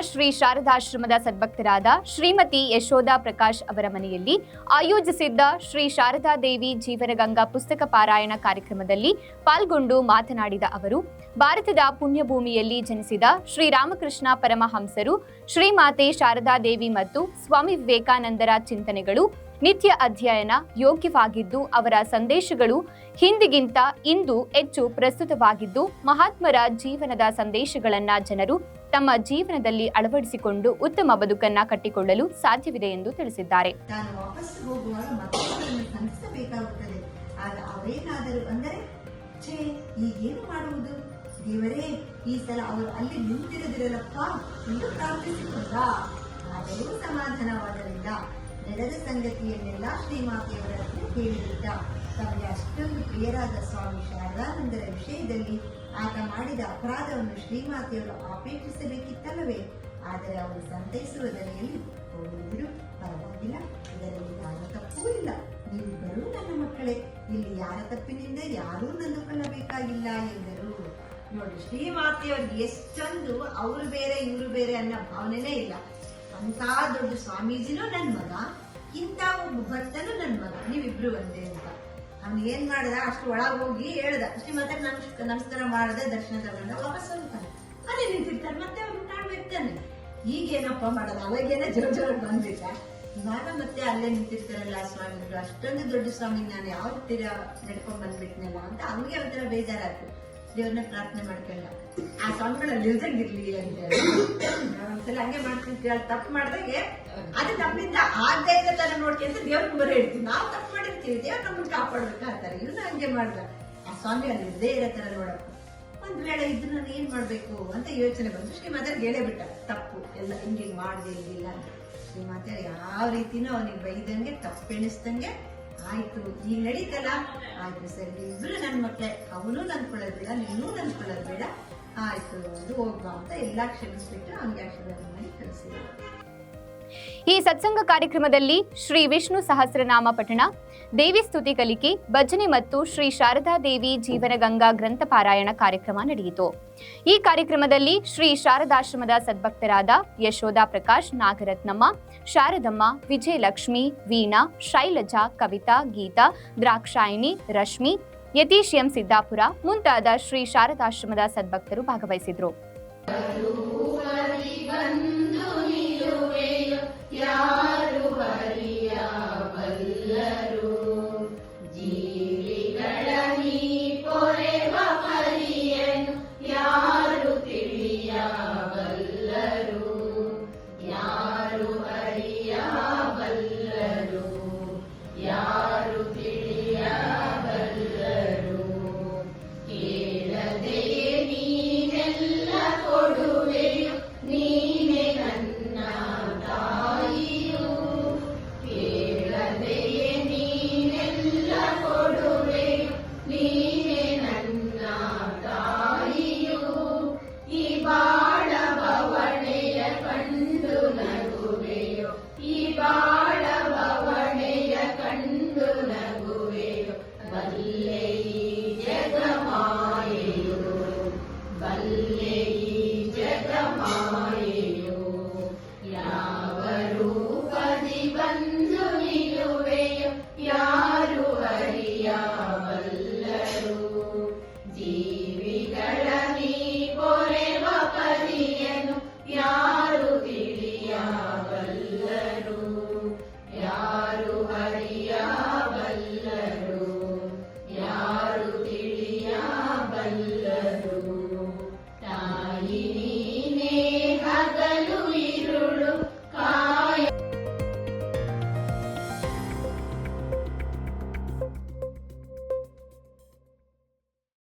ಶ್ರೀ ಶಾರದಾಶ್ರಮದ ಸದ್ಭಕ್ತರಾದ ಶ್ರೀಮತಿ ಯಶೋಧಾ ಪ್ರಕಾಶ್ ಅವರ ಮನೆಯಲ್ಲಿ ಆಯೋಜಿಸಿದ್ದ ಶ್ರೀ ಶಾರದಾದೇವಿ ಜೀವನಗಂಗಾ ಪುಸ್ತಕ ಪಾರಾಯಣ ಕಾರ್ಯಕ್ರಮದಲ್ಲಿ ಪಾಲ್ಗೊಂಡು ಮಾತನಾಡಿದ ಅವರು, ಭಾರತದ ಪುಣ್ಯಭೂಮಿಯಲ್ಲಿ ಜನಿಸಿದ ಶ್ರೀರಾಮಕೃಷ್ಣ ಪರಮಹಂಸರು, ಶ್ರೀಮಾತೆ ಶಾರದಾದೇವಿ ಮತ್ತು ಸ್ವಾಮಿ ವಿವೇಕಾನಂದರ ಚಿಂತನೆಗಳು ನಿತ್ಯ ಅಧ್ಯಯನ ಯೋಗ್ಯವಾಗಿದ್ದು, ಅವರ ಸಂದೇಶಗಳು ಹಿಂದಿಗಿಂತ ಇಂದು ಹೆಚ್ಚು ಪ್ರಸ್ತುತವಾಗಿದ್ದು, ಮಹಾತ್ಮರ ಜೀವನದ ಸಂದೇಶಗಳನ್ನು ಜನರು ತಮ್ಮ ಜೀವನದಲ್ಲಿ ಅಳವಡಿಸಿಕೊಂಡು ಉತ್ತಮ ಬದುಕನ್ನ ಕಟ್ಟಿಕೊಳ್ಳಲು ಸಾಧ್ಯವಿದೆ ಎಂದು ತಿಳಿಸಿದ್ದಾರೆ. ತಾನು ವಾಪಸ್ ಹೋಗುವಾಗ ಮಕ್ಕಳನ್ನು ಸಂಧಿಸಬೇಕಾಗುತ್ತದೆ. ಆಗ ಅವೇನಾದರೂ ಅಂದರೆ, ಛೇ ಈಗೇನು ಮಾಡುವುದು ದೇವರೇ, ಈ ಸಲ ಅವರು ಅಲ್ಲಿ ನಿಂತಿರದಿರಲಪ್ಪ ಎಂದು ಪ್ರಾರ್ಥಿಸಿಕೊಂಡ. ಆದರೂ ಸಮಾಧಾನವಾದರಿಂದ ನಡೆದ ಸಂಗತಿಯನ್ನೆಲ್ಲ ಶ್ರೀಮಾತೆಯವರ ಹೇಳಿಬಿಟ್ಟ. ತಮಗೆ ಅಷ್ಟೊಂದು ಪ್ರಿಯರಾದ ಸ್ವಾಮಿ ಶಾರದಾನಂದರ ವಿಷಯದಲ್ಲಿ ಆತ ಮಾಡಿದ ಅಪರಾಧವನ್ನು ಶ್ರೀಮಾತೆಯವರು ಆಪೇಕ್ಷಿಸಬೇಕಿತ್ತಲ್ಲವೇ? ಆದರೆ ಅವರು ಸಂತೈಸುವುದರಲ್ಲಿ ಹೋಗುವುದು ಪರವಾಗಿಲ್ಲ, ಇದರಲ್ಲಿ ಯಾರ ತಪ್ಪೂ ಇಲ್ಲ, ನೀವಿಬ್ಬರೂ ನನ್ನ ಮಕ್ಕಳೇ, ಇಲ್ಲಿ ಯಾರ ತಪ್ಪಿನಿಂದ ಯಾರೂ ನಂದುಕೊಳ್ಳಬೇಕಾಗಿಲ್ಲ ಎಂದರು. ನೋಡಿ, ಶ್ರೀಮಾತೆಯವ್ರಿಗೆ ಎಷ್ಟೊಂದು ಅವರು ಬೇರೆ ಇವರು ಬೇರೆ ಅನ್ನೋ ಭಾವನೆನೇ ಇಲ್ಲ. ಅಂತ ದೊಡ್ಡ ಸ್ವಾಮೀಜಿನೂ ನನ್ನ ಮಗ, ಇಂಥ ಒಬ್ಬ ಭಕ್ತನೂ ನನ್ನ ಮಗ, ನೀವಿಬ್ರು ಒಂದೇ ಅಂತ. ಅವ್ನು ಏನ್ ಮಾಡ್ದ, ಅಷ್ಟು ಒಳಗೆ ಹೋಗಿ ಹೇಳ್ದ, ಶ್ರೀಮಂತ ನಮಸ್ಕಾರ ಮಾಡದೆ ದರ್ಶನ ತಗೊಂಡ ವಾಪಸ್ ಹೋಗ್ತಾನೆ. ಅದೇ ನಿಂತಿರ್ತಾನೆ, ಮತ್ತೆ ಅವ್ನು ಕಾಣ್ಬೇಕಾನೆ. ಈಗೇನಪ್ಪ ಮಾಡೋದು, ಅವಾಗೇನೆ ಜೋರ್ ಬಂದಿದ್ದ, ಇವಾಗ ಮತ್ತೆ ಅಲ್ಲೇ ನಿಂತಿರ್ತಾರಲ್ಲ ಸ್ವಾಮಿಗಳು, ಅಷ್ಟೊಂದು ದೊಡ್ಡ ಸ್ವಾಮಿ ನಾನು ಯಾವ ತೀರ ನಡ್ಕೊಂಡ್ ಬಂದ್ಬಿಟ್ನಲ್ಲ ಅಂತ ಅವ್ನಿಗೆ ಒಂಥರ ಬೇಜಾರಾಯ್ತು. ದೇವ್ರನ್ನ ಪ್ರಾರ್ಥನೆ ಮಾಡ್ಕೊಂಡ, ಆ ಸ್ವಾಮಿಗಳಲ್ಲಿ ಇಲ್ದಂಗಿರ್ಲಿ ಅಂತ ಹೇಳಿ ಒಂದ್ಸಲ ಹಂಗೆ ಮಾಡ್ತಿರ್ತೀವಿ. ಅಲ್ಲಿ ತಪ್ಪು ಮಾಡ್ದಾಗೆ ಅದು ನಮ್ಮಿಂದ ಆಗದೆ ಇದ್ದ ತರ ನೋಡ್ಕೊಂತ ದೇವ್ರಿಗೆ ಬರ ಇಡ್ತೀವಿ. ನಾವು ತಪ್ಪು ಮಾಡಿರ್ತೀವಿ, ದೇವ್ರು ನಮ್ಮನ್ನ ಕಾಪಾಡ್ಬೇಕಾಗ್ತಾರೆ. ಇವನ್ನ ಹಂಗೆ ಮಾಡ್ದ, ಆ ಸ್ವಾಮಿ ಅಲ್ಲಿ ಇರದೇ ಇರೋ ತರ ನೋಡಪ್ಪ. ಒಂದ್ ವೇಳೆ ಇದ್ದು ನಾನು ಏನ್ ಮಾಡ್ಬೇಕು ಅಂತ ಯೋಚನೆ ಬಂತು. ಶ್ರೀಮಾತೆ ಹೇಳೇ ಬಿಟ್ಟ, ತಪ್ಪು ಎಲ್ಲ ಹಿಂಗೆ ಮಾಡ್ದೆ ಇಲ್ಲ ಅಂತ. ಶ್ರೀಮಾತೆ ಯಾವ ರೀತಿನೂ ಅವನಿಗೆ ಬೈದಂಗೆ ತಪ್ಪೆಣಿಸ್ದಂಗೆ, ಆಯ್ತು ಈಗ ನಡೀತಲ್ಲ, ಆಯ್ತು ಸರಿ, ಇಬ್ರು ನನ್ನ ಮಕ್ಳೆ, ಅವನು ನನ್ಕೊಳ್ಳೋದು ಬೇಡ, ನೀನು ನನ್ಕೊಳ್ಳೋದು ಬೇಡ, ಆಯ್ತು ಅದು ಹೋಗ್ಬಾ ಅಂತ ಎಲ್ಲಾ ಕ್ಷಮಿಸ್ಬಿಟ್ಟು ಹಂಗೆ ಆಶೀರ್ವಾದ ಮಾಡಿ ಕಳಿಸಿದ್ರು. ಈ ಸತ್ಸಂಗ ಕಾರ್ಯಕ್ರಮದಲ್ಲಿ ಶ್ರೀ ವಿಷ್ಣು ಸಹಸ್ರನಾಮ ಪಠಣ, ದೇವಿ ಸ್ತುತಿ ಕಲಿಕೆ, ಭಜನೆ ಮತ್ತು ಶ್ರೀ ಶಾರದಾದೇವಿ ಜೀವನಗಂಗಾ ಗ್ರಂಥ ಪಾರಾಯಣ ಕಾರ್ಯಕ್ರಮ ನಡೆಯಿತು. ಈ ಕಾರ್ಯಕ್ರಮದಲ್ಲಿ ಶ್ರೀ ಶಾರದಾಶ್ರಮದ ಸದ್ಭಕ್ತರಾದ ಯಶೋಧಾ ಪ್ರಕಾಶ್, ನಾಗರತ್ನಮ್ಮ, ಶಾರದಮ್ಮ, ವಿಜಯಲಕ್ಷ್ಮಿ, ವೀಣಾ, ಶೈಲಜಾ, ಕವಿತಾ, ಗೀತಾ, ದ್ರಾಕ್ಷಾಯಿಣಿ, ರಶ್ಮಿ, ಯತೀಶ್ ಎಂ ಸಿದ್ದಾಪುರ ಮುಂತಾದ ಶ್ರೀ ಶಾರದಾಶ್ರಮದ ಸದ್ಭಕ್ತರು ಭಾಗವಹಿಸಿದ್ರು. ಯಾರು ಹರಿಯಬಲ್ಲರು, ಜೀವಿಗಳ ನೀ ಪೊರೆವ ಪರಿಯನು ಯಾರು ತಿಳಿಯಬಲ್ಲರು, ಯಾರು ಹರಿಯಬಲ್ಲರು, ಯಾರು ತಿಳಿಯಬಲ್ಲರು. ಕೇಳದೆಯೇ ನೀನೆಲ್ಲ ಕೊಡುವೆಯು, ನೀನೆ ನನ್ನ ತಾಯಿಯು. ಕೇಳದೆಯೇ ನೀನೆಲ್ಲ ಕೊಡುವೆಯು, ನೀನೆ ನನ್ನ ತಾಯಿಯು. ಈ ಬಾಳ ಬವಣೆಯ ಕಂಡು ನಗುವೆಯು, ಈ ಬಾಳ ಬವಣೆಯ ಕಂಡು ನಗುವೆಯು. ಬಲ್ಲೆ ಈ ಜಗಮಾಯೆಯು, ಬಲ್ಲೆ ಈ ಜಗಮಾಯೆಯು. ಯಾವ ರೂಪದಿ ಬಂದ